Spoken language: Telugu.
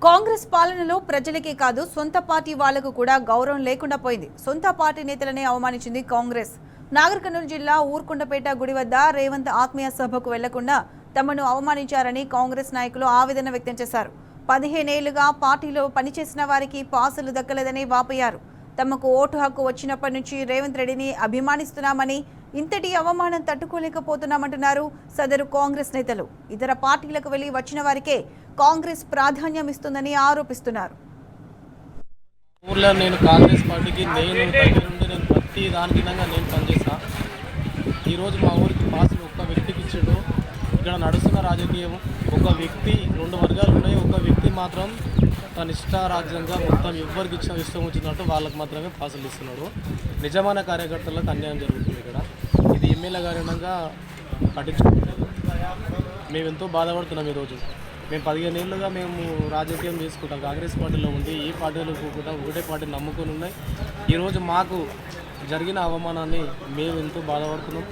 కాంగ్రెస్ పాలనలో ప్రజలకే కాదు సొంత పార్టీ వాళ్లకు కూడా గౌరవం లేకుండా పోయింది. సొంత పార్టీ నేతలనే అవమానించింది కాంగ్రెస్. నాగర్ కర్నూలు జిల్లా ఊర్కొండపేట గుడి వద్ద రేవంత్ ఆత్మీయ సభకు వెళ్లకుండా తమను అవమానించారని కాంగ్రెస్ నాయకులు ఆవేదన వ్యక్తం చేశారు. 15 ఏళ్లుగా పార్టీలో పనిచేసిన వారికి పాసులు దక్కలేదని వాపోయారు. తమకు ఓటు హక్కు వచ్చినప్పటి నుంచి రేవంత్ రెడ్డిని అభిమానిస్తున్నామని, ఇంతటి అవమానం తట్టుకోలేకపోతున్నామంటున్నారు సదరు కాంగ్రెస్ నేతలు. ఇతర పార్టీలకు వెళ్లి వచ్చిన వారికే కాంగ్రెస్ ప్రాధాన్యం ఇస్తుందని ఆరోపిస్తున్నారు. ఊర్లో నేను కాంగ్రెస్ పార్టీకి నేను ప్రతి దానికి నేను పనిచేస్తా. ఈరోజు మా ఊరికి పాసులు ఒక్క వ్యక్తికి ఇచ్చాడు. ఇక్కడ నడుస్తున్న రాజకీయం ఒక వ్యక్తి, 2 వర్గాలు ఉన్నాయి. ఒక వ్యక్తి మాత్రం తన ఇష్టారాజ్యంగా మొత్తం ఎవరికి ఇష్టం వచ్చినట్టు వాళ్ళకి మాత్రమే పాసులు ఇస్తున్నాడు. నిజమైన కార్యకర్తలకు అన్యాయం జరుగుతుంది. ఇక్కడ ఇది ఎమ్మెల్యే కారణంగా పట్టించుకోలేదు. మేము ఎంతో బాధపడుతున్నాం. ఈరోజు మేము 15 ఏళ్ళుగా మేము రాజకీయం చేసుకుంటాం. కాంగ్రెస్ పార్టీలో ఉండి ఈ పార్టీలో కూడా ఒకటే పార్టీ నమ్ముకొని ఉన్నాయి. ఈరోజు మాకు జరిగిన అవమానాన్ని మేము ఎంతో బాధపడుతున్నాం.